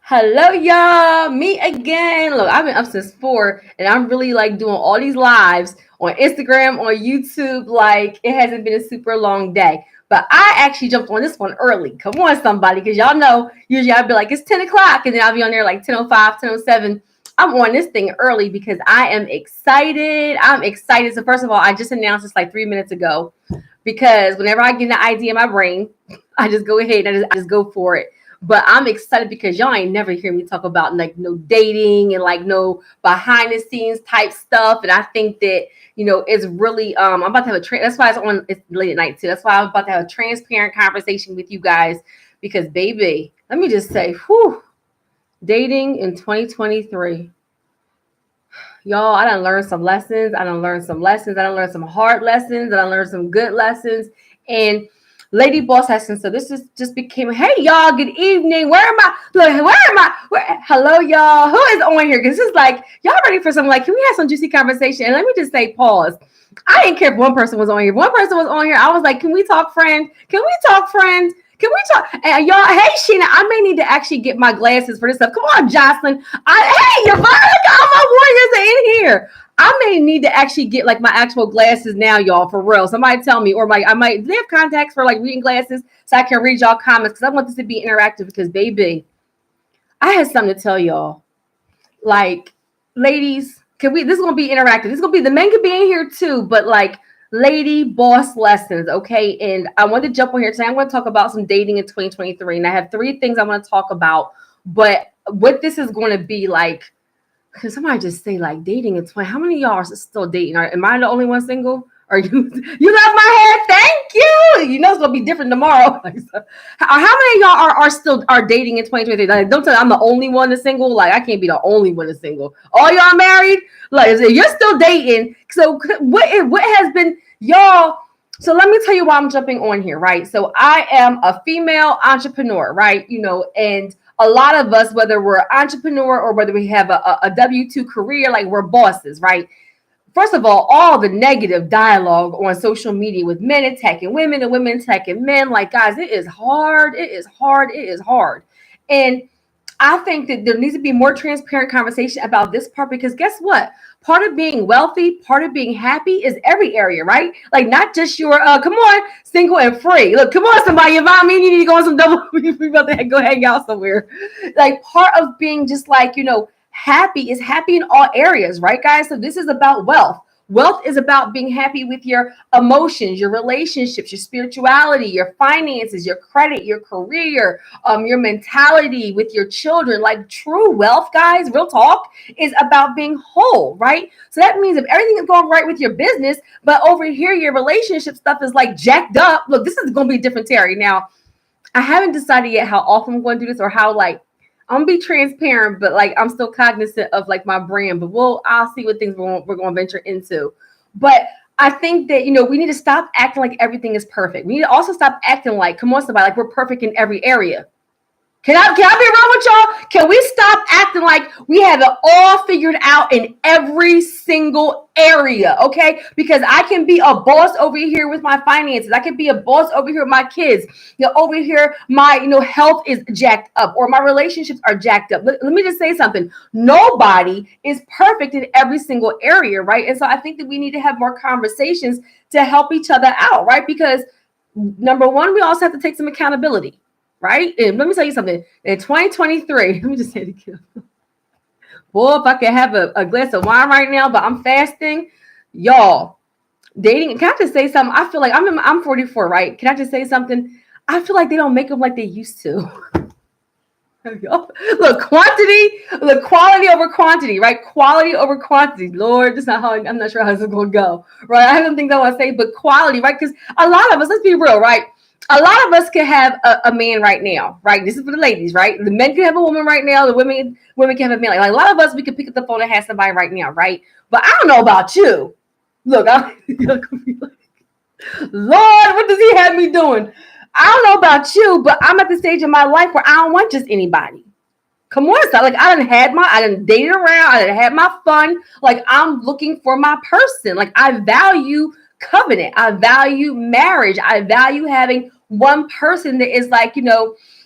Hello, y'all. Me again. Look, I've been up since 4 and I'm really like doing all these lives on Instagram, on YouTube. Like, it hasn't been a super long day. But I actually jumped on this one early. Come on, somebody, because y'all know usually I'd be like, it's 10 o'clock, and then I'll be on there like 10:05, 10:07. I'm on this thing early because I am excited. I'm excited. So, first of all, I just announced this like 3 minutes ago because whenever I get an idea in my brain, I just go ahead and I just go for it. But I'm excited because y'all ain't never hear me talk about like no dating and like no behind the scenes type stuff. And I think that it's really I'm about to have that's why it's late at night too. That's why I'm about to have a transparent conversation with you guys because baby, let me just say, whew, dating in 2023. Y'all, I done learned some lessons. I done learned some lessons. I done learned some hard lessons. I done learned some good lessons. And Lady Boss Heston, so this is just became, hey y'all, good evening. Where am I? Look, where am I? Hello, y'all. Who is on here? Because this is like, y'all ready for some, like, can we have some juicy conversation? And let me just say, pause. I didn't care if one person was on here. If one person was on here, I was like, can we talk, friend? Can we talk, friend? Can we talk? And y'all, hey, Sheena, I may need to actually get my glasses for this stuff. Come on, Jocelyn. Hey, Yvonne, look at all my warriors are in here. I may need to actually get like my actual glasses now, y'all, for real. Somebody tell me, or like do they have contacts for like reading glasses so I can read y'all comments? Because I want this to be interactive because baby, I had something to tell y'all. Like, ladies, this is gonna be interactive. This is gonna be the men could be in here too, but like lady boss lessons, okay? And I want to jump on here today. I'm going to talk about some dating in 2023. And I have 3 things I want to talk about. But what this is going to be like, because somebody just say like dating in 20. How many of y'all are still dating? Am I the only one single? Or you love my hair? Thank you. You know it's gonna be different tomorrow. How many of y'all are still dating in 2023? Like, don't tell me I'm the only one that's single. Like, I can't be the only one that's single. All y'all married? Like, if you're still dating. So what has been y'all? So let me tell you why I'm jumping on here, right? So I am a female entrepreneur, right? And a lot of us, whether we're an entrepreneur or whether we have a W-2 career, like we're bosses, right? First of all the negative dialogue on social media with men attacking women and women attacking men, like, guys, it is hard. It is hard. It is hard. And I think that there needs to be more transparent conversation about this part because guess what? Part of being wealthy, part of being happy is every area, right? Like, not just your, come on, single and free. Look, come on, somebody, if I mean, you need to go on some double, we about to go hang out somewhere. Like, part of being just like, happy is happy in all areas, right, guys? So this is about wealth. Wealth is about being happy with your emotions, your relationships, your spirituality, your finances, your credit, your career, your mentality with your children. Like, true wealth, guys, real talk, is about being whole, right? So that means if everything is going right with your business, but over here your relationship stuff is like jacked up. Look, this is going to be different, Terry. Now, I haven't decided yet how often I'm going to do this or how, like, I'm gonna be transparent, but like I'm still cognizant of like my brand. But I'll see what things we're going to venture into. But I think that we need to stop acting like everything is perfect. We need to also stop acting like, come on, somebody, like we're perfect in every area. Can I be wrong with y'all? Can we stop acting like we have it all figured out in every single area, okay? Because I can be a boss over here with my finances. I can be a boss over here with my kids. Over here, my health is jacked up or my relationships are jacked up. Let me just say something. Nobody is perfect in every single area, right? And so I think that we need to have more conversations to help each other out, right? Because number one, we also have to take some accountability. Right? And let me tell you something. In 2023, let me just say it again. Boy, if I could have a glass of wine right now, but I'm fasting, y'all. Dating. Can I just say something? I feel like I'm 44, right? Can I just say something? I feel like they don't make them like they used to. Look, quality over quantity, right? Quality over quantity. Lord, this is not how I'm not sure how this is going to go, right? I don't think I want to say, but quality, right? Because a lot of us, let's be real, right? A lot of us could have a man right now, right? This is for the ladies, right? The men can have a woman right now. The women can have a man. Like a lot of us, we could pick up the phone and have somebody right now, right? But I don't know about you. Look, Lord, what does he have me doing? I don't know about you, but I'm at the stage in my life where I don't want just anybody. Come on, so like I done dated around, I done had my fun. Like I'm looking for my person. Like I value covenant. I value marriage. I value having one person that is like,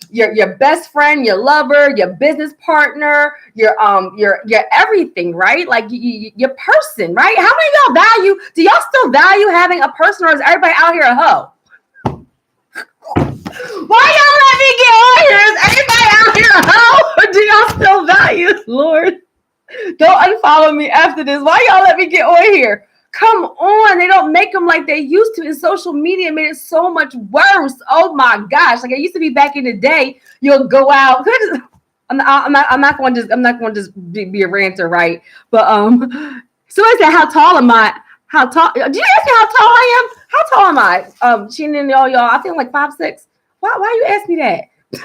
your best friend, your lover, your business partner, your everything, right? Like your person, right? How many of y'all value? Do y'all still value having a person, or is everybody out here a hoe? Why y'all let me get on here? Is everybody out here a hoe? Or do y'all still value? Lord, don't unfollow me after this. Why y'all let me get on here? Come on, they don't make them like they used to. And social media made it so much worse. Oh my gosh! Like it used to be back in the day. You'll go out. I'm not going to just be a ranter, right? But so I said, how tall am I? How tall? Do you ask me how tall I am? How tall am I? She and y'all. I think I'm like 5'6". Why you ask me that? Did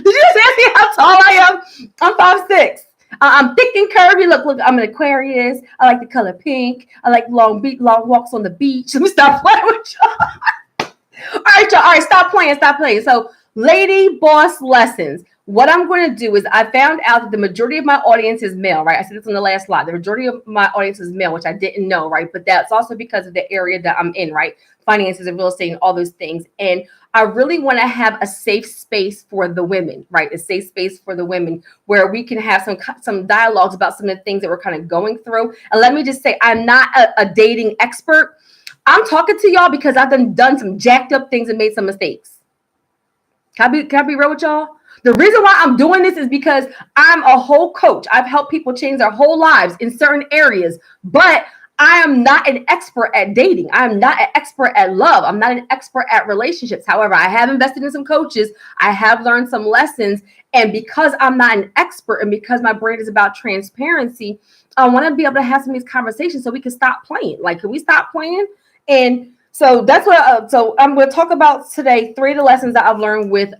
you just ask me how tall I am? I'm 5'6". I'm thick and curvy. Look, I'm an Aquarius. I like the color pink. I like long walks on the beach. Let me stop playing with y'all. All right, y'all. All right, stop playing. So, lady boss lessons. What I'm going to do is I found out that the majority of my audience is male, right? I said this on the last slide. The majority of my audience is male, which I didn't know, right? But that's also because of the area that I'm in, right? Finances and real estate and all those things. And I really want to have a safe space for the women, right? A safe space for the women where we can have some dialogues about some of the things that we're kind of going through. And let me just say, I'm not a dating expert. I'm talking to y'all because I've done some jacked up things and made some mistakes. Can I be real with y'all? The reason why I'm doing this is because I'm a whole coach. I've helped people change their whole lives in certain areas, but I am not an expert at dating. I'm not an expert at love. I'm not an expert at relationships. However, I have invested in some coaches. I have learned some lessons. And because I'm not an expert and because my brand is about transparency, I want to be able to have some of these conversations so we can stop playing. Like, can we stop playing? And so that's what. So I'm going to talk about today 3 of the lessons that I've learned with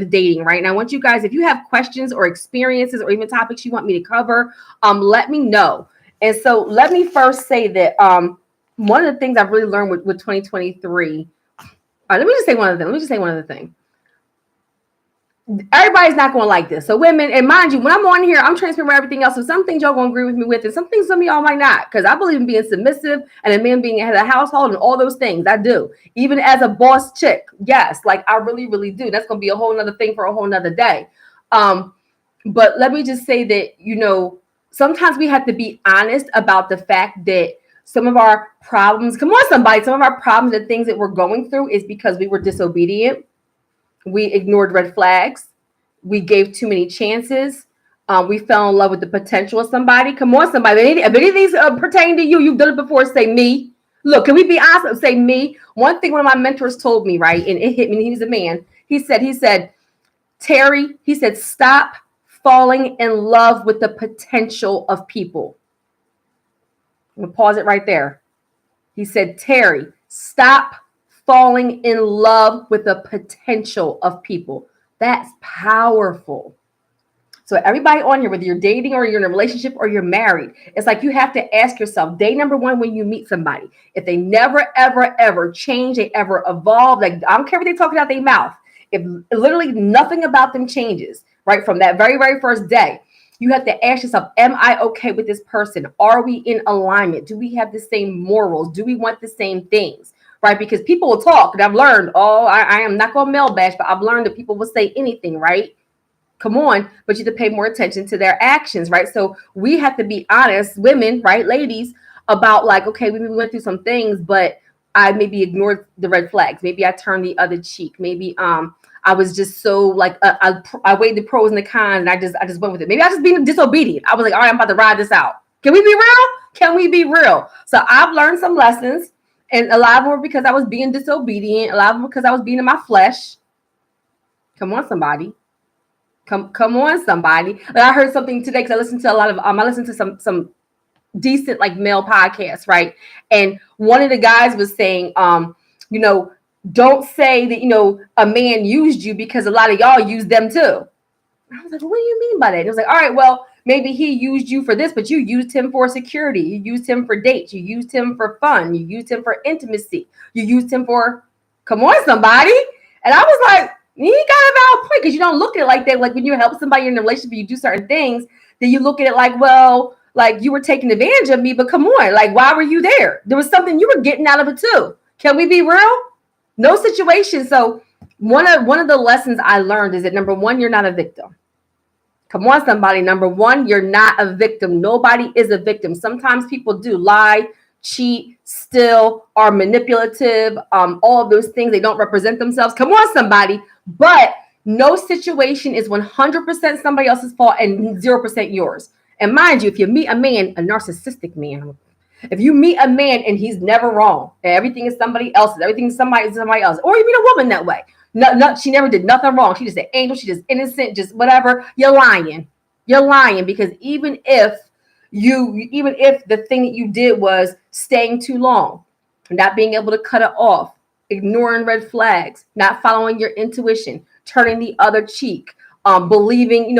dating. Right, and I want you guys, if you have questions or experiences or even topics you want me to cover, let me know. And so let me first say that one of the things I've really learned with 2023. Let me just say one other thing. Everybody's not going to like this. So women, and mind you, when I'm on here, I'm transparent about everything else. So some things y'all going to agree with me with, and some things some of y'all might not, because I believe in being submissive and a man being head of the household and all those things. I do. Even as a boss chick. Yes, like I really, really do. That's going to be a whole nother thing for a whole nother day. But let me just say that, sometimes we have to be honest about the fact that some of our problems, some of our problems and things that we're going through is because we were disobedient. We ignored red flags. We gave too many chances. We fell in love with the potential of somebody. Come on, somebody. If any of these pertain to you, you've done it before, say me. Look, can we be honest? Say me. One thing one of my mentors told me, right, and it hit me, he was a man. He said, Terry, stop falling in love with the potential of people. I'm going to pause it right there. He said, Terry, stop falling in love with the potential of people. That's powerful. So everybody on here, whether you're dating or you're in a relationship or you're married, it's like you have to ask yourself, day number 1, when you meet somebody, if they never, ever, ever change, they ever evolve, like I don't care what they talk out their mouth. If literally nothing about them changes, right, from that very, very first day, you have to ask yourself, am I okay with this person? Are we in alignment? Do we have the same morals? Do we want the same things? Right? Because people will talk, and I've learned, I am not going to male bash, but I've learned that people will say anything, right? Come on, but you have to pay more attention to their actions, right? So we have to be honest, women, right, ladies, about like, okay, we went through some things, but I maybe ignored the red flags. Maybe I turned the other cheek. Maybe I was just so like I weighed the pros and the cons, and I just went with it. Maybe I was just being disobedient. I was like, all right, I'm about to ride this out. Can we be real? Can we be real? So I've learned some lessons, and a lot of them were because I was being disobedient. A lot of them because I was being in my flesh. Come on, somebody. Come on, somebody. And I heard something today because I listened to a lot of I listened to some decent like male podcasts, right? And one of the guys was saying, don't say that, a man used you, because a lot of y'all used them too. I was like, what do you mean by that? And it was like, all right, well, maybe he used you for this, but you used him for security. You used him for dates. You used him for fun. You used him for intimacy. You used him for, come on, somebody. And I was like, he got a valid point, because you don't look at it like that. Like when you help somebody in a relationship, you do certain things, then you look at it like, well, like you were taking advantage of me, but come on, like, why were you there? There was something you were getting out of it too. Can we be real? No situation. So One of the lessons I learned is that number one, you're not a victim. Come on, somebody. Number one, you're not a victim. Nobody is a victim. Sometimes people do lie, cheat, steal, are manipulative, all of those things. They don't represent themselves. Come on, somebody. But no situation is 100% somebody else's fault and 0% yours. And mind you, if you meet a man, a narcissistic man, if you meet a man and he's never wrong, and everything is somebody else's, everything is somebody else, or you meet a woman that way, no, she never did nothing wrong. She just an angel. She just innocent, just whatever. You're lying. You're lying because even if the thing that you did was staying too long, not being able to cut it off, ignoring red flags, not following your intuition, turning the other cheek, believing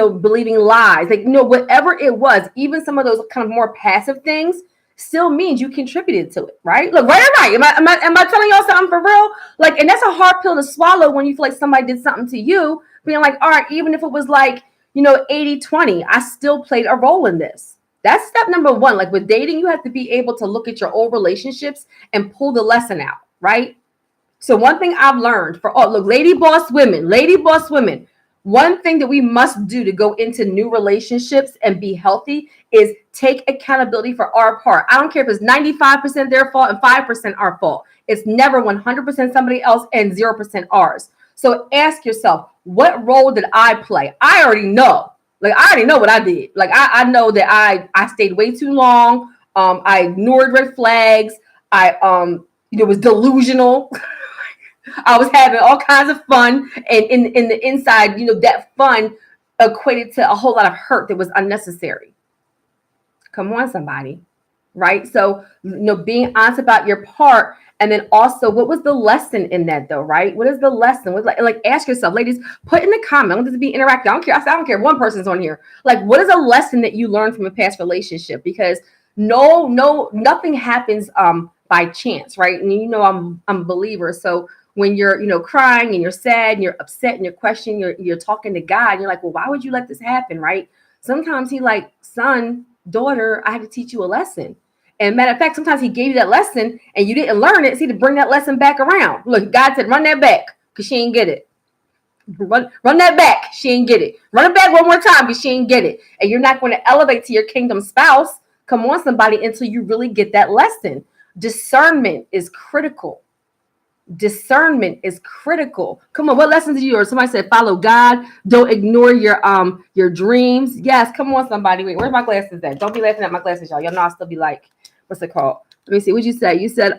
lies, whatever it was, even some of those kind of more passive things still means you contributed to it, right? Look, right or right? Am I telling y'all something for real? Like, and that's a hard pill to swallow when you feel like somebody did something to you, being like, all right, even if it was like, 80-20, I still played a role in this. That's step number one. Like with dating, you have to be able to look at your old relationships and pull the lesson out, right? So one thing I've learned lady boss women, one thing that we must do to go into new relationships and be healthy is take accountability for our part. I don't care if it's 95% their fault and 5% our fault. It's never 100% somebody else and 0% ours. So ask yourself, what role did I play? I already know. Like, I already know what I did. Like, I know that I stayed way too long. I ignored red flags. I was delusional. I was having all kinds of fun, and in the inside, that fun equated to a whole lot of hurt that was unnecessary. Come on, somebody, right? So, being honest about your part, and then also, what was the lesson in that, though, right? What is the lesson? Like ask yourself, ladies, put in the comment. I want this to be interactive. I don't care if one person's on here. Like, what is a lesson that you learned from a past relationship? Because nothing happens by chance, right? And I'm a believer, so when you're crying and you're sad and you're upset and you're questioning, you're talking to God, and you're like, well, why would you let this happen, right? Sometimes he like, son, daughter, I had to teach you a lesson. And matter of fact, sometimes he gave you that lesson and you didn't learn it. See, to bring that lesson back around. Look, God said, run that back because she ain't get it. Run that back. She ain't get it. Run it back one more time because she ain't get it. And you're not going to elevate to your kingdom spouse. Come on, somebody, until you really get that lesson. Discernment is critical. Discernment is critical. Come on, what lessons did you learn? Somebody said, follow God. Don't ignore your dreams. Yes, come on, somebody. Wait, where's my glasses at? Don't be laughing at my glasses, y'all. Y'all know I'll still be like, what's it called? Let me see. What'd you say? You said,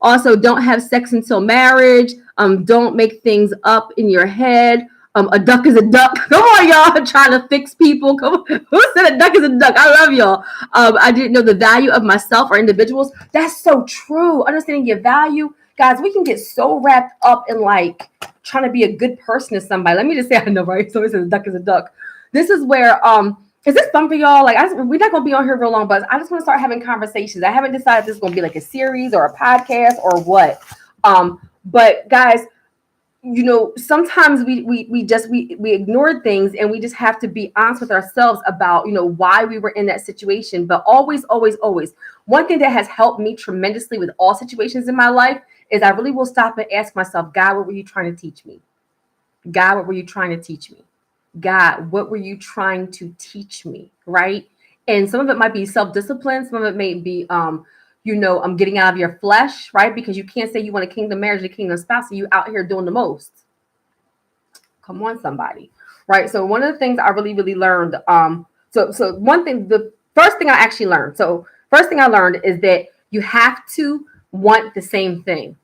also don't have sex until marriage. Don't make things up in your head. A duck is a duck. Come on, y'all. Trying to fix people. Come on. Who said a duck is a duck? I love y'all. I didn't know the value of myself or individuals. That's so true. Understanding your value. Guys, we can get so wrapped up in like trying to be a good person to somebody. Let me just say, I know, right? Somebody says a duck is a duck. This is where, is this fun for y'all? Like, we're not going to be on here real long, but I just want to start having conversations. I haven't decided if this is going to be like a series or a podcast or what. But guys, sometimes we ignore things, and we just have to be honest with ourselves about, why we were in that situation. But always, always, always, one thing that has helped me tremendously with all situations in my life is I really will stop and ask myself, God, what were you trying to teach me? God, what were you trying to teach me? God, what were you trying to teach me? Right. And some of it might be self-discipline. Some of it may be, I'm getting out of your flesh, right? Because you can't say you want a kingdom marriage, a kingdom spouse, and you out here doing the most. Come on, somebody, right? So one of the things I really, really learned, the first thing I learned is that you have to want the same thing.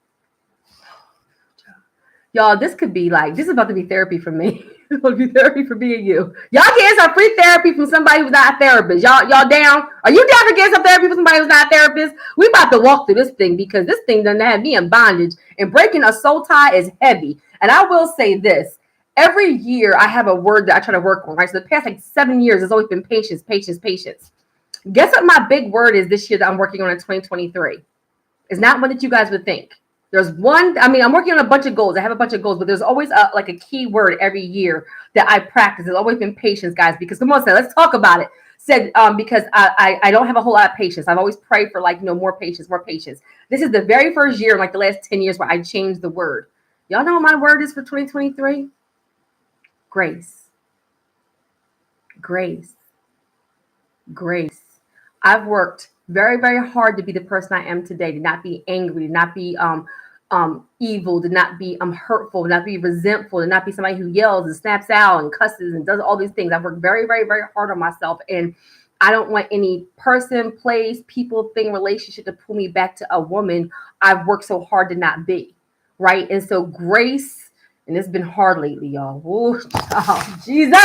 Y'all, this is about to be therapy for me. It's going to be therapy for me and you. Y'all get some free therapy from somebody who's not a therapist. Y'all down? Are you down to get some therapy from somebody who's not a therapist? We about to walk through this thing because this thing doesn't have me in bondage, and breaking a soul tie is heavy. And I will say this. Every year I have a word that I try to work on, right? So the past 7 years, it's always been patience, patience, patience. Guess what my big word is this year that I'm working on in 2023? It's not one that you guys would think. There's one, I'm working on a bunch of goals. I have a bunch of goals, but there's always a key word every year that I practice. It's always been patience, guys, because come on, let's talk about it. Because I don't have a whole lot of patience. I've always prayed for more patience, more patience. This is the very first year in the last 10 years where I changed the word. Y'all know what my word is for 2023? Grace. Grace. Grace. I've worked very, very hard to be the person I am today, to not be angry, to not be evil, to not be hurtful, to not be resentful, to not be somebody who yells and snaps out and cusses and does all these things. I've worked very, very, very hard on myself, and I don't want any person, place, people, thing, relationship to pull me back to a woman I've worked so hard to not be. Right. And so grace, and it's been hard lately, y'all. Ooh, oh, Jesus.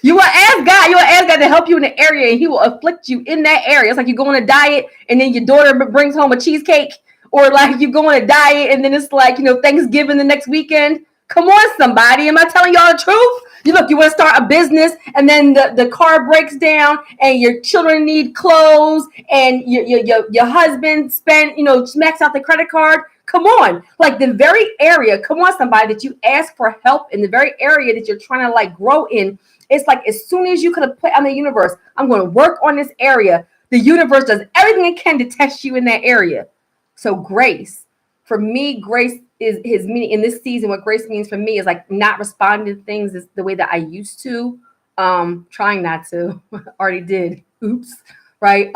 You will ask God, to help you in the area, and he will afflict you in that area. It's like you go on a diet and then your daughter brings home a cheesecake, or like you go on a diet and then it's like, Thanksgiving the next weekend. Come on, somebody. Am I telling y'all the truth? You want to start a business, and then the car breaks down, and your children need clothes, and your husband spent, smacks out the credit card. Come on, like the very area, come on, somebody, that you ask for help in, the very area that you're trying to like grow in. It's like as soon as you could have put on the universe, I'm going to work on this area. The universe does everything it can to test you in that area. So grace, for me, grace is his meaning in this season. What grace means for me is like not responding to things the way that I used to. Trying not to. Already did. Oops. Right.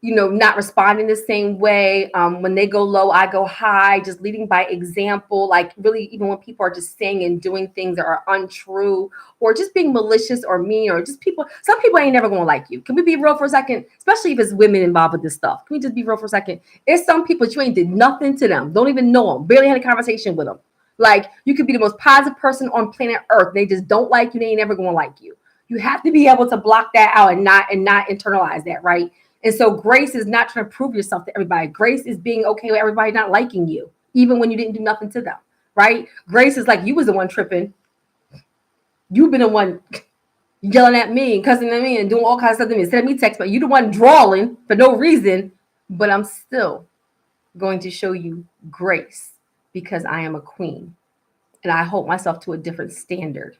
Not responding the same way. When they go low, I go high, just leading by example. Like really, even when people are just saying and doing things that are untrue, or just being malicious or mean, or just some people ain't never going to like you. Can we be real for a second? Especially if it's women involved with this stuff. Can we just be real for a second? It's some people you ain't did nothing to them. Don't even know them. Barely had a conversation with them. Like you could be the most positive person on planet Earth. They just don't like you. They ain't never going to like you. You have to be able to block that out and not internalize that, right? And so grace is not trying to prove yourself to everybody. Grace is being okay with everybody not liking you, even when you didn't do nothing to them, right? Grace is like you was the one tripping. You've been the one yelling at me and cussing at me and doing all kinds of stuff to me. Sending me text, but you the one drawing for no reason. But I'm still going to show you grace because I am a queen. And I hold myself to a different standard.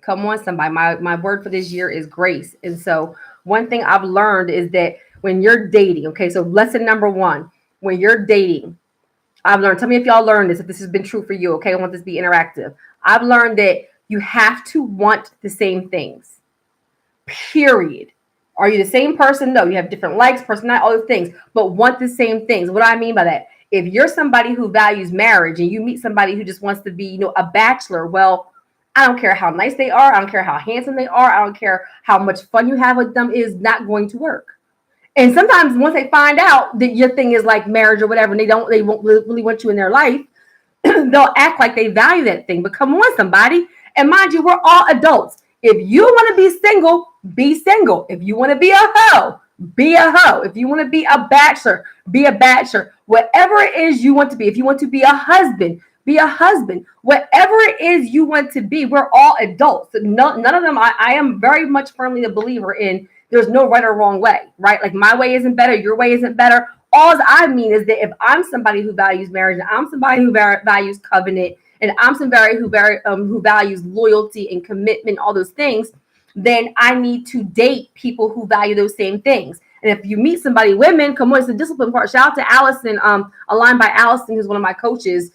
Come on, somebody. My word for this year is grace. And so one thing I've learned is that when you're dating, okay, so lesson number one, when you're dating, I've learned, tell me if y'all learned this, if this has been true for you, okay? I want this to be interactive. I've learned that you have to want the same things, period. Are you the same person? No, you have different likes, personality, all those things, but want the same things. What do I mean by that? If you're somebody who values marriage and you meet somebody who just wants to be, a bachelor, well, I don't care how nice they are. I don't care how handsome they are. I don't care how much fun you have with them. It is not going to work. And sometimes once they find out that your thing is like marriage or whatever, and they won't really want you in their life, they'll act like they value that thing. But come on, somebody. And mind you, we're all adults. If you want to be single, be single. If you want to be a hoe, be a hoe. If you want to be a bachelor, be a bachelor. Whatever it is you want to be. If you want to be a husband, be a husband. Whatever it is you want to be, we're all adults. None of them, I am very much firmly a believer in there's no right or wrong way, right? Like my way isn't better, your way isn't better. All I mean is that if I'm somebody who values marriage, and I'm somebody who values covenant, and I'm somebody who values loyalty and commitment, all those things, then I need to date people who value those same things. And if you meet somebody, women, come on, it's the discipline part. Shout out to Allison, aligned by Allison, who's one of my coaches.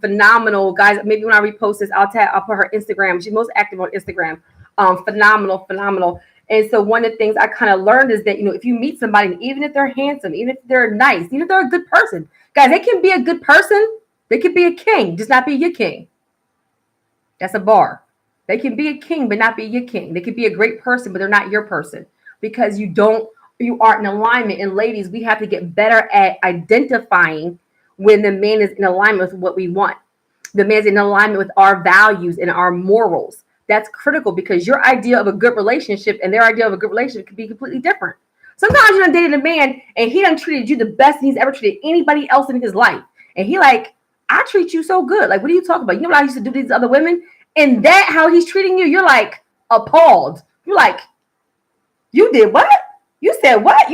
Phenomenal, guys. Maybe when I repost this, I'll put her Instagram. She's most active on Instagram. Phenomenal. And so one of the things I kind of learned is that, if you meet somebody, even if they're handsome, even if they're nice, even if they're a good person, guys, they can be a good person. They could be a king, just not be your king. That's a bar. They can be a king, but not be your king. They could be a great person, but they're not your person because you aren't in alignment. And ladies, we have to get better at identifying when the man is in alignment with what we want. The man's in alignment with our values and our morals. That's critical because your idea of a good relationship and their idea of a good relationship could be completely different. Sometimes you done dated a man and he done treated you the best he's ever treated anybody else in his life. And he like, I treat you so good. Like, what are you talking about? You know what I used to do to these other women? And that how he's treating you, you're like appalled. You're like, you did what? You said what?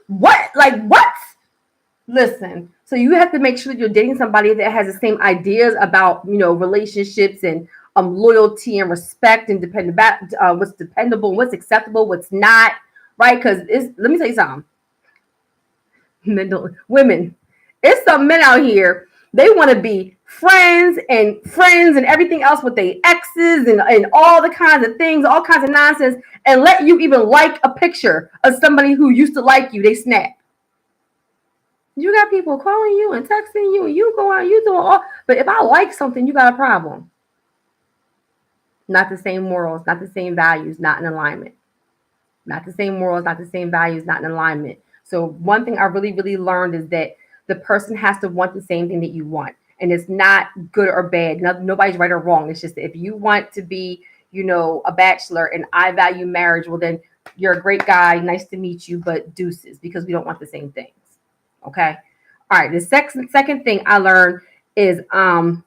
What? Like what? Listen, so you have to make sure that you're dating somebody that has the same ideas about, relationships and loyalty and respect and what's dependable, what's acceptable, what's not, right? Because let me tell you something. Women, it's some men out here They want to be friends and everything else with their exes and all the kinds of things, all kinds of nonsense, and let you even like a picture of somebody who used to like you. They snap. You got people calling you and texting you, and you go out, you doing all. But if I like something, you got a problem. Not the same morals, not the same values, not in alignment. Not the same morals, not the same values, not in alignment. So one thing I really, really learned is that the person has to want the same thing that you want. And it's not good or bad. Nobody's right or wrong. It's just that if you want to be, a bachelor and I value marriage, well, then you're a great guy. Nice to meet you, but deuces, because we don't want the same things. Okay. All right. The second thing I learned is I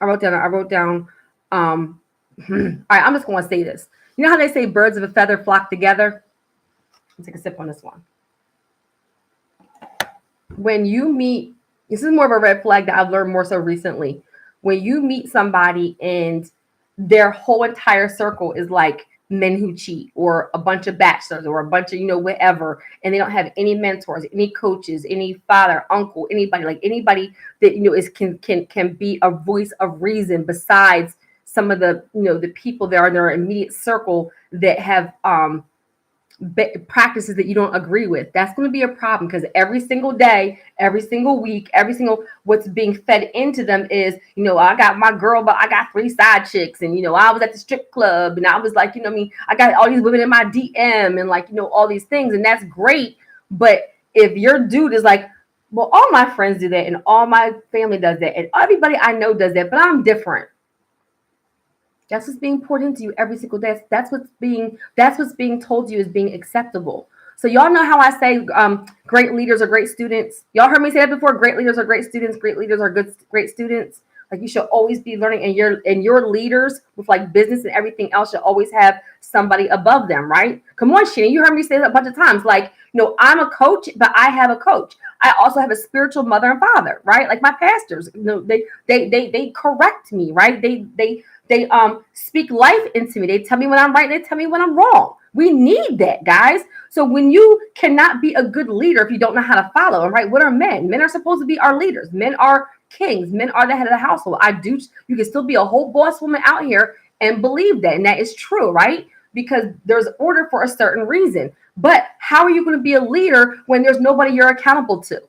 wrote down all right, I'm just going to say this. You know how they say birds of a feather flock together? Let's take a sip on this one. When you meet, this is more of a red flag that I've learned more so recently. When you meet somebody and their whole entire circle is like men who cheat or a bunch of bachelors or a bunch of, whatever, and they don't have any mentors, any coaches, any father, uncle, anybody that, is can be a voice of reason besides some of the, the people that are in their immediate circle that have practices that you don't agree with. That's going to be a problem, because every single day, every single week, what's being fed into them is, I got my girl, but I got 3 side chicks, and I was at the strip club, and I was like, I got all these women in my DM, and all these things, and that's great. But if your dude is like, well, all my friends do that, and all my family does that, and everybody I know does that, but I'm different. That's what's being poured into you every single day. That's what's being told to you is being acceptable. So y'all know how I say great leaders are great students. Y'all heard me say that before. Great leaders are great students. Great leaders are great students. Like, you should always be learning, and your leaders with like business and everything else should always have somebody above them, right? Come on, Shannon, you heard me say that a bunch of times. Like, I'm a coach, but I have a coach. I also have a spiritual mother and father, right? Like my pastors, they correct me, right? They speak life into me. They tell me when I'm right. They tell me when I'm wrong. We need that, guys. So when you cannot be a good leader if you don't know how to follow, and right, what are men? Men are supposed to be our leaders. Men are kings. Men are the head of the household. You can still be a whole boss woman out here and believe that. And that is true, right? Because there's order for a certain reason. But how are you going to be a leader when there's nobody you're accountable to?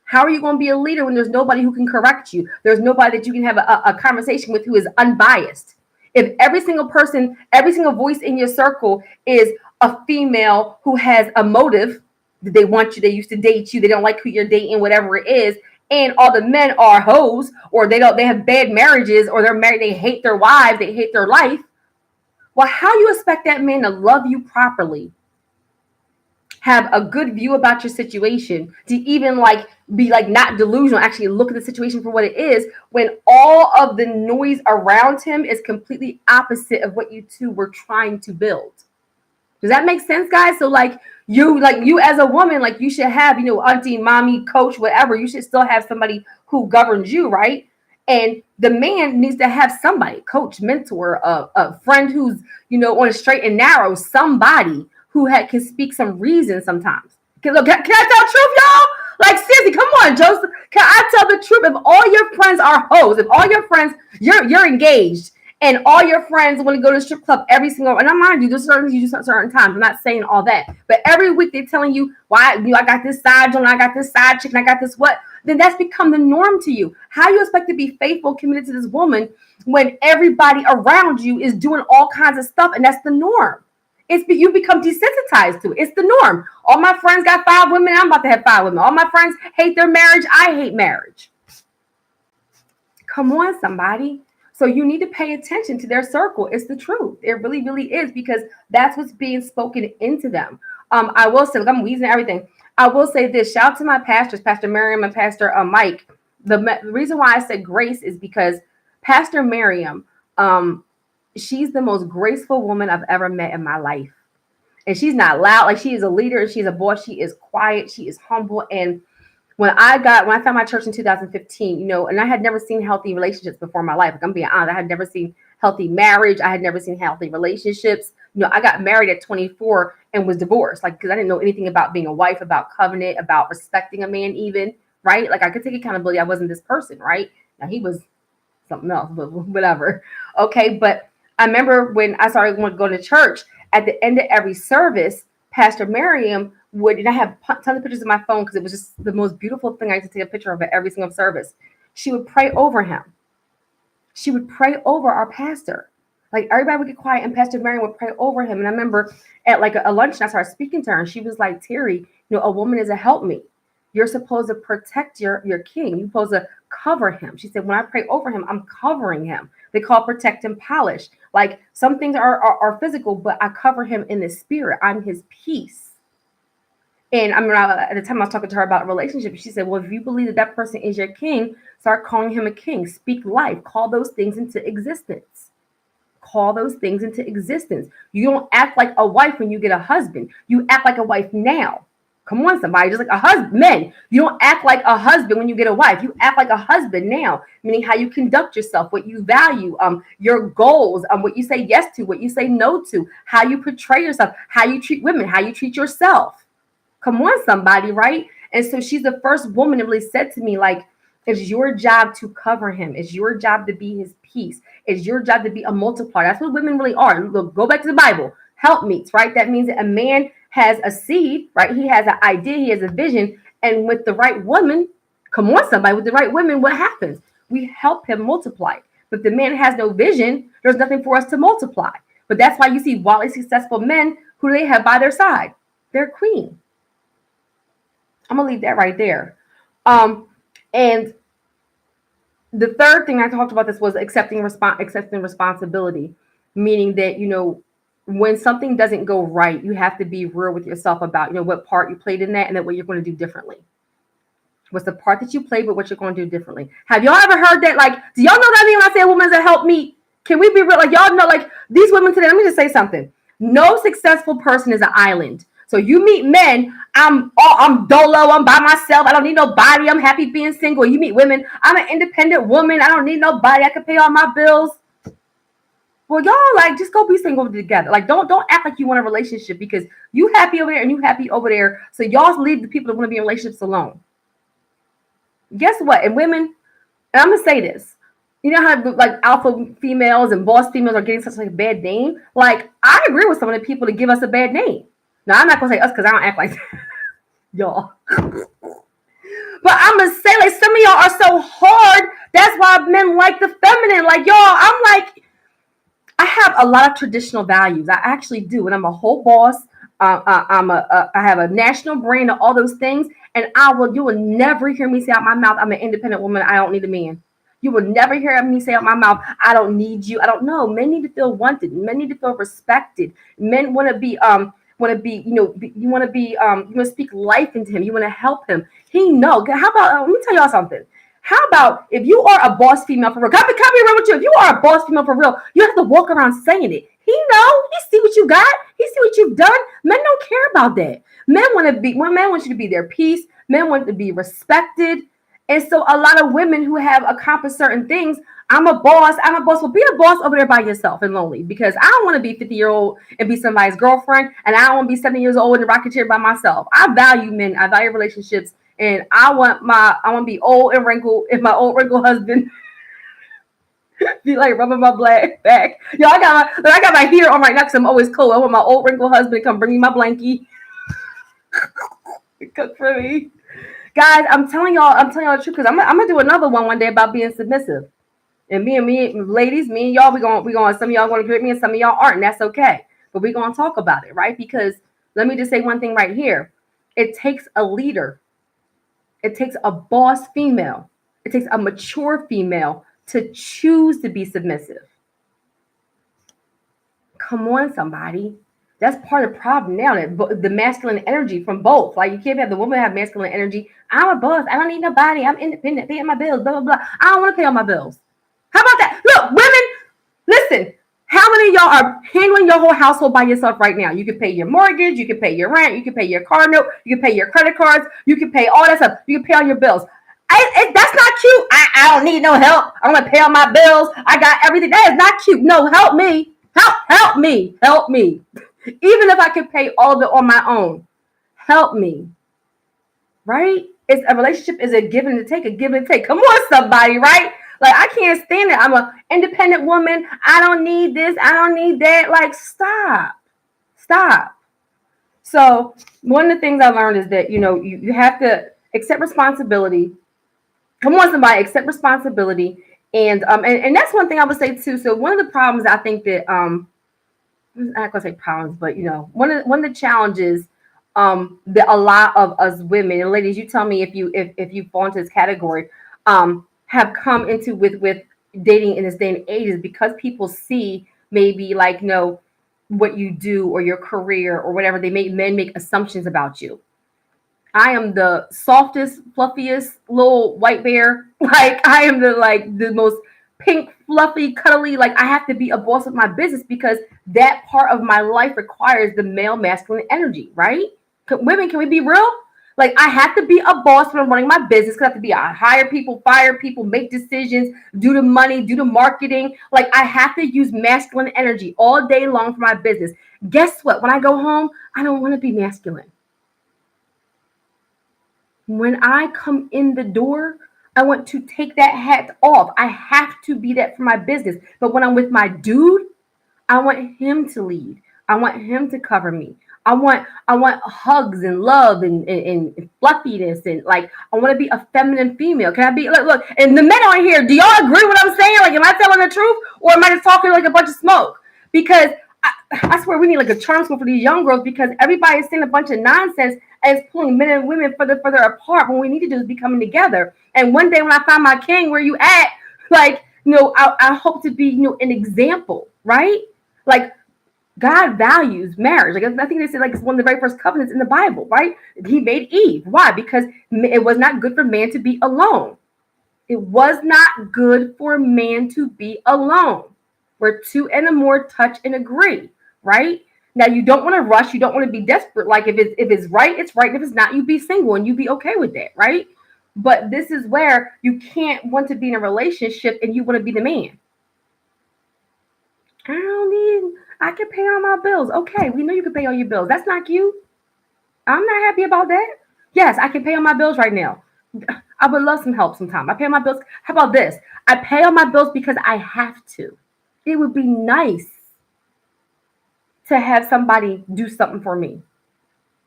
How are you going to be a leader when there's nobody who can correct you? There's nobody that you can have a conversation with who is unbiased. If every single person, every single voice in your circle is a female who has a motive, they want you, they used to date you, they don't like who you're dating, whatever it is, and all the men are hoes, or they have bad marriages, or they're married, they hate their wives, they hate their life. Well, how you expect that man to love you properly, have a good view about your situation, to even be not delusional, actually look at the situation for what it is, when all of the noise around him is completely opposite of what you two were trying to build? Does that make sense, guys? So you as a woman, you should have, auntie, mommy, coach, whatever. You should still have somebody who governs you, right? And the man needs to have somebody, coach, mentor, a friend who's, on a straight and narrow, somebody who can speak some reason sometimes. Can I tell the truth, y'all? Seriously, come on, Joseph. Can I tell the truth? If all your friends are hoes, if all your friends, you're engaged, and all your friends want to go to the strip club every single, and I mind you, there's certain you do certain times. I'm not saying all that, but every week they're telling you why I got this side joint, I got this side chick, and I got this what. Then that's become the norm to you. How you expect to be faithful, committed to this woman when everybody around you is doing all kinds of stuff, and that's the norm? You become desensitized to it. It's the norm. All my friends got 5 women. I'm about to have 5 women. All my friends hate their marriage. I hate marriage. Come on, somebody. So you need to pay attention to their circle. It's the truth. It really, really is, because that's what's being spoken into them. I will say, I'm wheezing everything. I will say this. Shout out to my pastors, Pastor Miriam and Pastor Mike. The reason why I said grace is because Pastor Miriam, she's the most graceful woman I've ever met in my life. And she's not loud. She is a leader, and she's a boss. She is quiet. She is humble. And when I found my church in 2015, and I had never seen healthy relationships before in my life. I'm being honest. I had never seen healthy marriage. I had never seen healthy relationships. I got married at 24 and was divorced, because I didn't know anything about being a wife, about covenant, about respecting a man even, right? Like I could take accountability. I wasn't this person, right? Now he was something else, but whatever. Okay, but I remember when I started going to church, at the end of every service, Pastor Miriam would, and I have tons of pictures of my phone because it was just the most beautiful thing. I used to take a picture of it every single service. She would pray over him. She would pray over our pastor. Like everybody would get quiet and Pastor Miriam would pray over him. And I remember at like a luncheon, I started speaking to her and she was like, Terry, a woman is a helpmeet. You're supposed to protect your king. You're supposed to cover him. She said, when I pray over him, I'm covering him. They call protect and polish. Like some things are physical, but I cover him in the spirit. I'm his peace. And I mean, at the time I was talking to her about a relationship. She said, well, if you believe that that person is your king, start calling him a king. Speak life. Call those things into existence. Call those things into existence. You don't act like a wife when you get a husband. You act like a wife now. Come on, somebody. Just like a husband. Men, you don't act like a husband when you get a wife. You act like a husband now, meaning how you conduct yourself, what you value, your goals, what you say yes to, what you say no to, how you portray yourself, how you treat women, how you treat yourself. Come on, somebody, right? And so she's the first woman that really said to me, like, it's your job to cover him. It's your job to be his peace. It's your job to be a multiplier. That's what women really are. Look, go back to the Bible. Helpmeets, right? That means that a man has a seed, right? He has an idea, he has a vision. And with the right woman, come on, somebody, with the right women, what happens? We help him multiply. But if the man has no vision, there's nothing for us to multiply. But that's why you see wildly successful men, who do they have by their side? Their queen. I'm going to leave that right there. And the third thing I talked about this was accepting responsibility, meaning that, when something doesn't go right, you have to be real with yourself about, what part you played in that and then what you're going to do differently. What's the part that you played, but what you're going to do differently. Have y'all ever heard that? Like, do y'all know what I mean when I say a woman's a helpmeet? Can we be real? Like, y'all know, like, these women today, let me just say something. No successful person is an island. So you meet men, I'm dolo, I'm by myself, I don't need nobody, I'm happy being single. You meet women, I'm an independent woman, I don't need nobody, I can pay all my bills. Well, y'all, like, just go be single together. Like, don't act like you want a relationship because you happy over there and you happy over there. So y'all leave the people that want to be in relationships alone. Guess what? And women, and I'm gonna say this. You know how like alpha females and boss females are getting such like a bad name? Like, I agree with some of the people that give us a bad name. Now, I'm not going to say us because I don't act like that. Y'all. But I'm going to say, like, some of y'all are so hard. That's why men like the feminine. Like, y'all, I'm like, I have a lot of traditional values. I actually do. And I'm a whole boss. I have a national brand and all those things. And you will never hear me say out my mouth, I'm an independent woman. I don't need a man. You will never hear me say out my mouth, I don't need you. I don't know. Men need to feel wanted. Men need to feel respected. Men want to be, you want to speak life into him. You want to help him. He know. How about, let me tell y'all something. How about if you are a boss female for real? Can I be real with you? If you are a boss female for real, you have to walk around saying it. He know. He see what you got. He see what you've done. Men don't care about that. Men want you to be their peace. Men want to be respected. And so a lot of women who have accomplished certain things, I'm a boss. Well, be a boss over there by yourself and lonely, because I don't want to be 50-year-old and be somebody's girlfriend, and I don't want to be 70 years old in a rocking chair by myself. I value men. I value relationships, and I want to be old and wrinkled. If my old wrinkled husband be like rubbing my black back, I got my hair on right now because I'm always cold. I want my old wrinkled husband to come bring me my blankie, cook for me. Guys, I'm telling y'all the truth, because I'm gonna do another one day about being submissive. And me, ladies, me and y'all, we going. Some of y'all going to agree with me, and some of y'all aren't, and that's okay. But we're going to talk about it, right? Because let me just say one thing right here. It takes a leader. It takes a boss female. It takes a mature female to choose to be submissive. Come on, somebody. That's part of the problem now, that the masculine energy from both. Like, you can't have the woman have masculine energy. I'm a boss. I don't need nobody. I'm independent. Paying my bills, blah, blah, blah. I don't want to pay all my bills. How about that? Look, women, listen. How many of y'all are handling your whole household by yourself right now? You can pay your mortgage. You can pay your rent. You can pay your car note. You can pay your credit cards. You can pay all that stuff. You can pay all your bills. That's not cute. I don't need no help. I'm going to pay all my bills. I got everything. That is not cute. No, help me. Help me. Help me. Even if I could pay all of it on my own, help me. Right? It's a relationship is a give and a take, a give and take. Come on, somebody, right? Like I can't stand it. I'm a independent woman. I don't need this. I don't need that. Like stop, stop. So one of the things I learned is that you have to accept responsibility. Come on, somebody, accept responsibility, and that's one thing I would say too. So one of the problems I think that I'm not gonna say problems, but one of the challenges that a lot of us women and ladies, you tell me if you fall into this category, have come into with dating in this day and age is because people see maybe like what you do or your career or whatever. They make men make assumptions about you. I am the softest, fluffiest little white bear. Like I am the most pink, fluffy, cuddly. Like I have to be a boss of my business because that part of my life requires the male masculine energy, right? Women, can we be real? Like I have to be a boss when I'm running my business. I have to be I hire people, fire people, make decisions, do the money, do the marketing. Like I have to use masculine energy all day long for my business. Guess what? When I go home, I don't want to be masculine. When I come in the door, I want to take that hat off. I have to be that for my business. But when I'm with my dude, I want him to lead. I want him to cover me. I want hugs and love and fluffiness and like I want to be a feminine female. Can I be look and the men on here, do y'all agree with what I'm saying? Like am I telling the truth or am I just talking like a bunch of smoke? Because I swear we need like a charm school for these young girls because everybody's saying a bunch of nonsense and it's pulling men and women further apart when we need to do is be coming together. And one day when I find my king, where you at? Like, I hope to be, an example, right? Like God values marriage. Like I think they said like it's one of the very first covenants in the Bible, right? He made Eve. Why? Because it was not good for man to be alone. It was not good for man to be alone. Where two and more touch and agree, right? Now you don't want to rush. You don't want to be desperate. Like if it's right, it's right. And if it's not, you be single and you be okay with that, right? But this is where you can't want to be in a relationship and you want to be the man. I don't need. I can pay all my bills. Okay, we know you can pay all your bills. That's not cute. I'm not happy about that. Yes, I can pay all my bills right now. I would love some help sometime. I pay my bills. How about this? I pay all my bills because I have to. It would be nice to have somebody do something for me.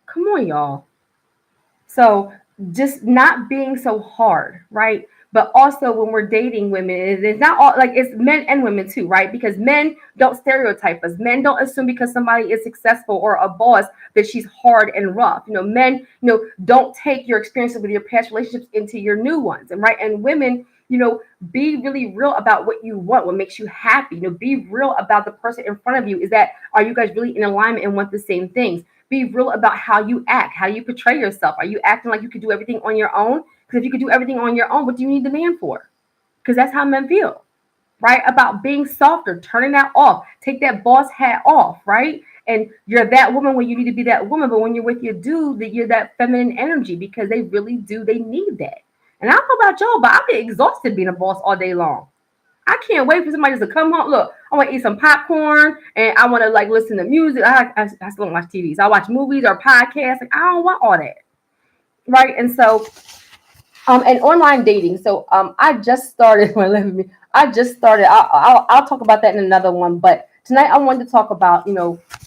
Come on, y'all. So just not being so hard, right? But also when we're dating women, it's not all like it's men and women too, right? Because men don't stereotype us. Men don't assume because somebody is successful or a boss that she's hard and rough. Men, don't take your experiences with your past relationships into your new ones. And right. And women, be really real about what you want, what makes you happy. Be real about the person in front of you. Is that are you guys really in alignment and want the same things? Be real about how you act, how you portray yourself. Are you acting like you could do everything on your own? Because if you could do everything on your own, what do you need the man for? Because that's how men feel, right? About being softer, turning that off, take that boss hat off, right? And you're that woman when you need to be that woman. But when you're with your dude, that you're that feminine energy because they really do. They need that. And I don't know about y'all, but I get exhausted being a boss all day long. I can't wait for somebody to come home. Look, I want to eat some popcorn and I want to like listen to music. I still don't watch TV. So I watch movies or podcasts. Like I don't want all that, right? And so, and online dating. So, I just started. I just started. I'll talk about that in another one. But tonight I wanted to talk about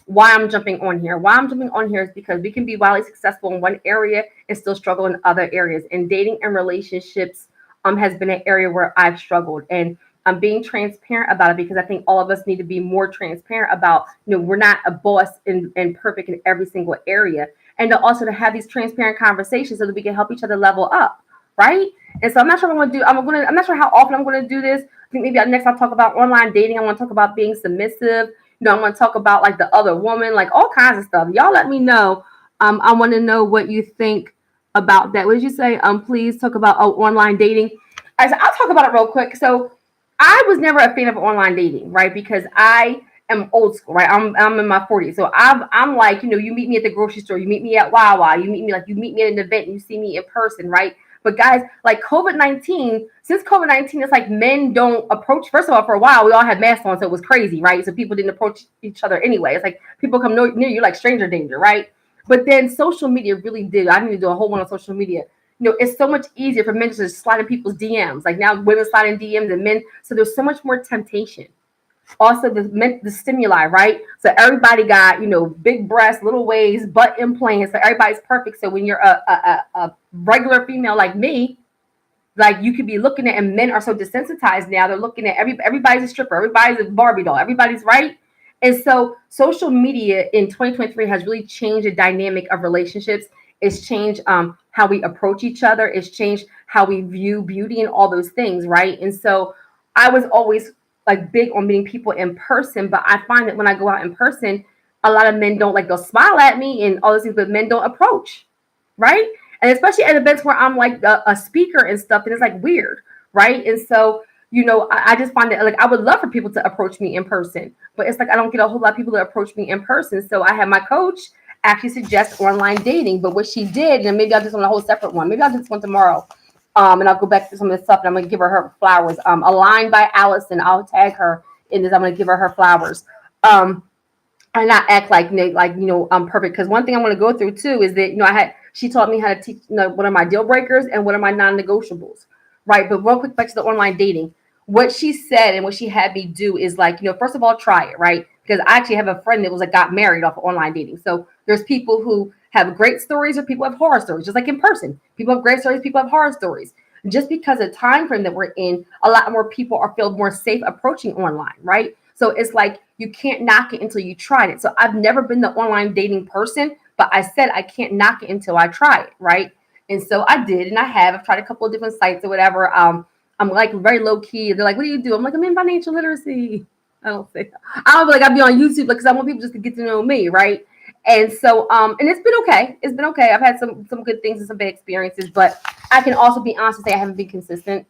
why I'm jumping on here. Why I'm jumping on here is because we can be wildly successful in one area and still struggle in other areas. And dating and relationships has been an area where I've struggled and I'm being transparent about it because I think all of us need to be more transparent about, we're not a boss and perfect in every single area. And also to have these transparent conversations so that we can help each other level up, right? And so I'm not sure what I'm not sure how often I'm going to do this. I think maybe next I'll talk about online dating. I want to talk about being submissive. I want to talk about like the other woman, like all kinds of stuff. Y'all let me know. I want to know what you think about that. What did you say? Please talk about online dating. I'll talk about it real quick. So I was never a fan of online dating, right? Because I am old school, right? I'm in my 40s. So I'm like, you meet me at the grocery store, you meet me at Wawa, you meet me at an event, and you see me in person, right? But guys, like since COVID-19, it's like men don't approach. First of all, for a while, we all had masks on, so it was crazy, right? So people didn't approach each other anyway. It's like people come near you like stranger danger, right? But then social media really did. I need to do a whole one on social media. it's so much easier for men to just slide in people's DMs. Like now women slide in DMs and men. So there's so much more temptation. Also the stimuli, right? So everybody got, big breasts, little waist, butt implants. So everybody's perfect. So when you're a regular female like me, like you could be looking at, and men are so desensitized now. They're looking at everybody's a stripper, everybody's a Barbie doll, everybody's right. And so social media in 2023 has really changed the dynamic of relationships. It's changed how we approach each other. It's changed how we view beauty and all those things, right? And so I was always like big on meeting people in person, but I find that when I go out in person, a lot of men don't, like, they'll smile at me and all those things, but men don't approach, right? And especially at events where I'm like a speaker and stuff, and it's like weird, right? And so, I just find that, like, I would love for people to approach me in person, but it's like I don't get a whole lot of people to approach me in person. So I had my coach actually suggest online dating, but what she did, and maybe I'll just on a whole separate one, maybe I'll just one tomorrow, and I'll go back to some of this stuff, and I'm gonna give her flowers. Aligned by Allison, I'll tag her in this. I'm gonna give her flowers. And not act like I'm perfect, because one thing I want to go through too is that she taught me how to teach what are my deal breakers and what are my non-negotiables, right? But real quick, back to the online dating. What she said and what she had me do is, like, first of all, try it, right? Because I actually have a friend that was like got married off of online dating. So there's people who have great stories, or people have horror stories, just like in person. People have great stories, people have horror stories. Just because of the time frame that we're in, a lot more people are feel more safe approaching online, right? So it's like you can't knock it until you tried it. So I've never been the online dating person, but I said I can't knock it until I try it, right? And so I did, and I've tried a couple of different sites or whatever. I'm like very low key. They're like, "What do you do?" I'm like, "I'm in financial literacy." I don't say. I don't feel like I'd be on YouTube because I want people just to get to know me, right? And so, and it's been okay. It's been okay. I've had some good things and some bad experiences, but I can also be honest and say I haven't been consistent.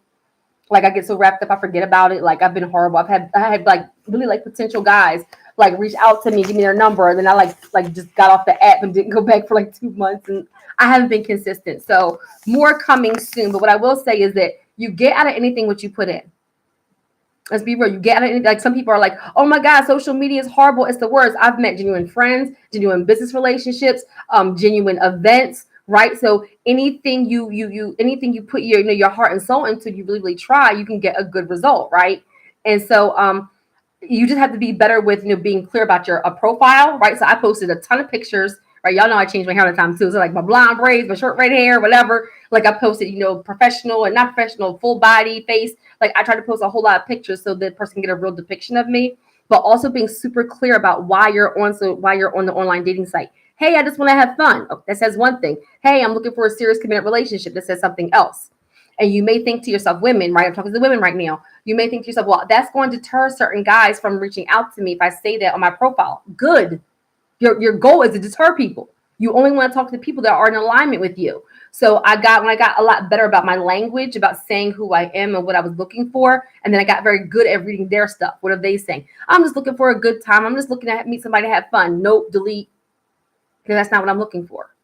Like, I get so wrapped up, I forget about it. Like, I've been horrible. I had like really like potential guys like reach out to me, give me their number, and then I like just got off the app and didn't go back for like 2 months, and I haven't been consistent. So more coming soon. But what I will say is that you get out of anything what you put in. Let's be real. You get out of anything. Like, some people are like, "Oh my God, social media is horrible. It's the worst." I've met genuine friends, genuine business relationships, genuine events. Right. So anything anything you put your heart and soul into, you really try, you can get a good result. Right. And so you just have to be better with being clear about your profile. Right. So I posted a ton of pictures. Right. Y'all know I changed my hair all the time too. So like my blonde braids, my short red hair, whatever. Like I posted, professional and not professional, full body, face. Like I try to post a whole lot of pictures so the person can get a real depiction of me, but also being super clear about why you're on the online dating site. Hey, I just want to have fun. Oh, that says one thing. Hey, I'm looking for a serious committed relationship. That says something else. And you may think to yourself, women, right? I'm talking to the women right now. You may think to yourself, well, that's going to deter certain guys from reaching out to me if I say that on my profile. Good. Your goal is to deter people. You only want to talk to people that are in alignment with you. So when I got a lot better about my language, about saying who I am and what I was looking for, and then I got very good at reading their stuff. What are they saying? I'm just looking for a good time. I'm just looking to meet somebody to have fun. Nope, delete. Because that's not what I'm looking for,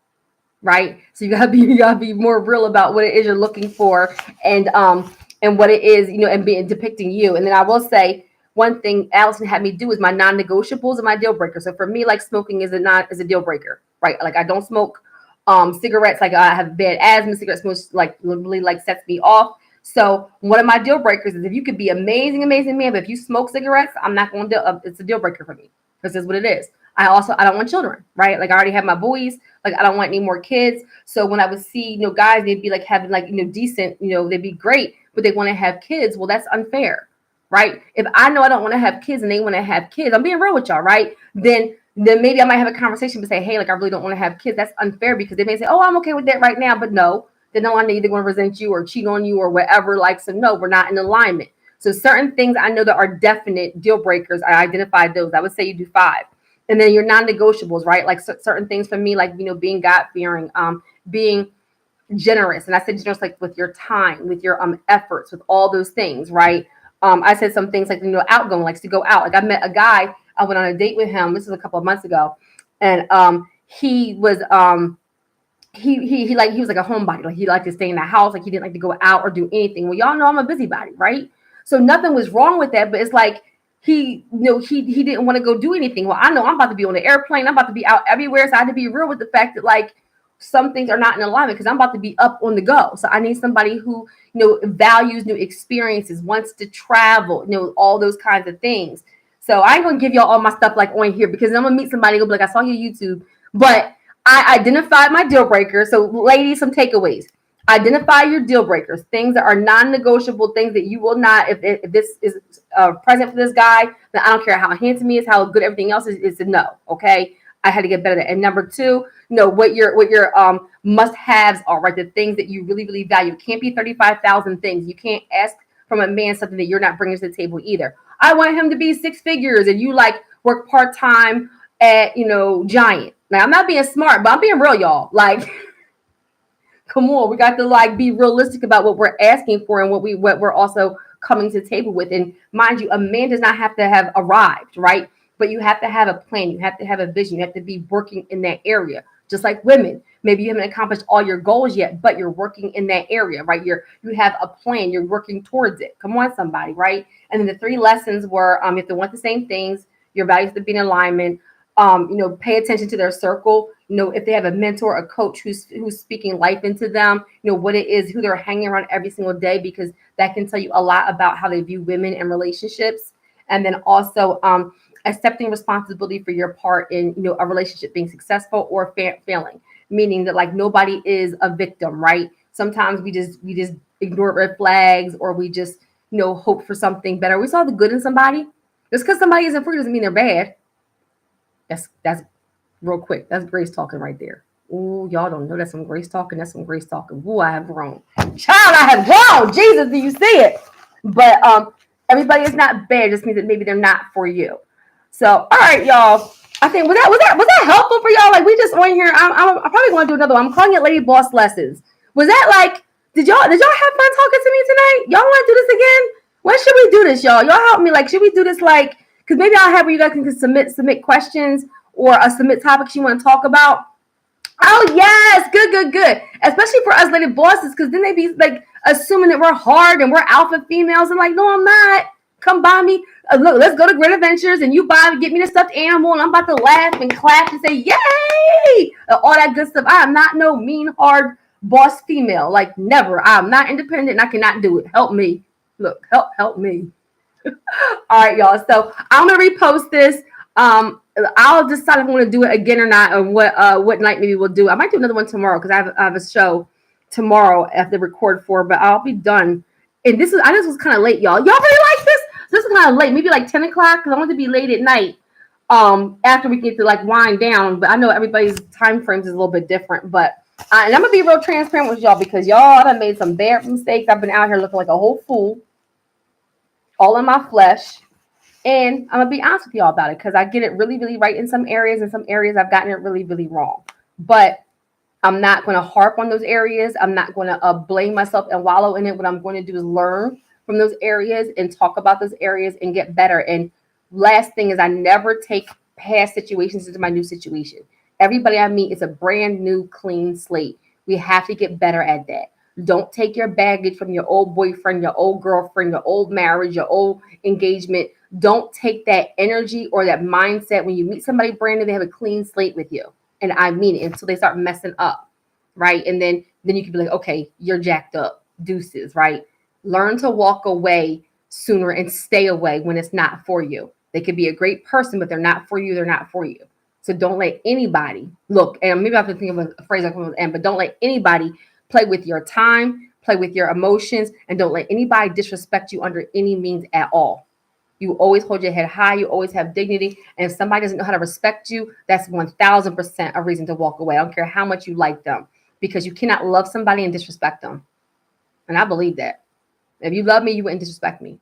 right? So you gotta be more real about what it is you're looking for, and what it is, and being depicting you. And then I will say one thing Allison had me do is my non-negotiables and my deal breaker. So for me, like, smoking is a deal breaker, right? Like, I don't smoke cigarettes. Like, I have bad asthma. Cigarette smoke like literally like sets me off. So one of my deal breakers is if you could be amazing man, but if you smoke cigarettes, I'm not going to. It's a deal breaker for me. This is what it is. I don't want children, right? Like, I already have my boys. Like, I don't want any more kids. So when I would see, guys, they'd be like having like, decent, they'd be great, but they want to have kids. Well, that's unfair, right? If I know I don't want to have kids and they want to have kids, I'm being real with y'all, right? Then maybe I might have a conversation and say, hey, like, I really don't want to have kids. That's unfair, because they may say, oh, I'm okay with that right now. But no, they know I'm either going to resent you or cheat on you or whatever. Like, so no, we're not in alignment. So certain things I know that are definite deal breakers, I identified those. I would say you do 5. And then your non-negotiables, right? Like certain things for me, like, being God-fearing, being generous. And I said generous, like, with your time, with your efforts, with all those things, right? I said some things like, outgoing, likes to go out. Like, I met a guy, I went on a date with him. This was a couple of months ago. And he was he was like a homebody. Like, he liked to stay in the house. Like, he didn't like to go out or do anything. Well, y'all know I'm a busybody, right? So nothing was wrong with that, but it's like, he didn't want to go do anything. Well, I know I'm about to be on the airplane. I'm about to be out everywhere. So I had to be real with the fact that, like, some things are not in alignment because I'm about to be up on the go. So I need somebody who, values new experiences, wants to travel, all those kinds of things. So I ain't gonna give y'all all my stuff like on here because I'm gonna meet somebody who'll be like, I saw your YouTube, but I identified my deal breakers. So ladies, some takeaways. Identify your deal breakers, things that are non-negotiable, things that you will not, if this is present for this guy, then I don't care how handsome he is, how good everything else is a no. Okay. I had to get better at that. And number two, what your must-haves are, right? The things that you really, really value. It can't be 35,000 things. You can't ask from a man something that you're not bringing to the table either. I want him to be 6 figures and you like work part-time at, Giant. Now I'm not being smart, but I'm being real, y'all. Like, come on, we got to like be realistic about what we're asking for and what we're also coming to the table with. And mind you, a man does not have to have arrived, right? But you have to have a plan. You have to have a vision. You have to be working in that area. Just like women, maybe you haven't accomplished all your goals yet, but you're working in that area, right? You have a plan. You're working towards it. Come on, somebody, right? And then the 3 lessons were you have to want the same things. Your values have to be in alignment. Pay attention to their circle. If they have a mentor, a coach who's speaking life into them, what it is, who they're hanging around every single day, because that can tell you a lot about how they view women and relationships. And then also accepting responsibility for your part in, a relationship being successful or failing, meaning that like nobody is a victim, right? Sometimes we just ignore red flags, or we just, hope for something better. We saw the good in somebody. Just because somebody isn't free doesn't mean they're bad. That's real quick. That's grace talking right there. Ooh, y'all don't know that's some grace talking. That's some grace talking. Ooh, I have grown. Child, I have grown. Jesus, do you see it? But everybody is not bad. It just means that maybe they're not for you. So, all right, y'all. I think was that helpful for y'all? Like we just on here. I'm probably going to do another one. I'm calling it Lady Boss Lessons. Was that like? Did y'all have fun talking to me tonight? Y'all want to do this again? When should we do this, y'all? Y'all help me. Like, should we do this like? Because maybe I'll have where you guys can submit questions or submit topics you want to talk about. Oh yes, good. Especially for us lady bosses, because then they be like assuming that we're hard and we're alpha females. And like, no, I'm not. Come buy me. Look, let's go to Great Adventures and you get me the stuffed animal, and I'm about to laugh and clap and say yay, all that good stuff. I am not no mean hard boss female. Like never. I'm not independent and I cannot do it. Help me. Look, help me. All right, y'all. So I'm gonna repost this. I'll decide if I'm gonna do it again or not, or what night maybe we'll do. I might do another one tomorrow because I have a show tomorrow I have to record for, but I'll be done. And this was kind of late, y'all. Y'all really like this? This is kind of late, maybe like 10 o'clock because I want to be late at night. After we get to like wind down, but I know everybody's time frames is a little bit different. But and I'm gonna be real transparent with y'all because y'all done made some bad mistakes. I've been out here looking like a whole fool, all in my flesh. And I'm going to be honest with y'all about it because I get it really, really right in some areas. In some areas, I've gotten it really, really wrong. But I'm not going to harp on those areas. I'm not going to blame myself and wallow in it. What I'm going to do is learn from those areas and talk about those areas and get better. And last thing is I never take past situations into my new situation. Everybody I meet is a brand new, clean slate. We have to get better at that. Don't take your baggage from your old boyfriend, your old girlfriend, your old marriage, your old engagement. Don't take that energy or that mindset when you meet somebody brand new, they have a clean slate with you. And I mean it until they start messing up, right? And then you can be like, okay, you're jacked up, deuces, right? Learn to walk away sooner and stay away when it's not for you. They could be a great person, but they're not for you. They're not for you. So don't let anybody look, and maybe I have to think of a phrase like from the end, but don't let anybody play with your time, play with your emotions, and don't let anybody disrespect you under any means at all. You always hold your head high. You always have dignity. And if somebody doesn't know how to respect you, that's 1000% a reason to walk away. I don't care how much you like them, because you cannot love somebody and disrespect them. And I believe that. If you love me, you wouldn't disrespect me.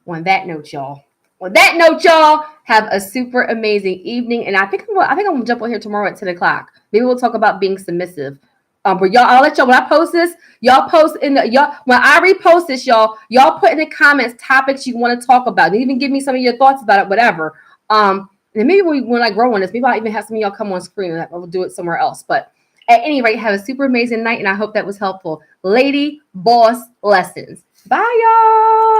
On that note, y'all, have a super amazing evening. And I think I'm going to jump on here tomorrow at 10 o'clock. Maybe we'll talk about being submissive. But y'all, I'll let y'all, when I post this, y'all post when I repost this, y'all put in the comments topics you want to talk about. And even give me some of your thoughts about it, whatever. And maybe when I grow on this, maybe I'll even have some of y'all come on screen and I'll do it somewhere else. But at any rate, have a super amazing night. And I hope that was helpful. Lady Boss Lessons. Bye, y'all.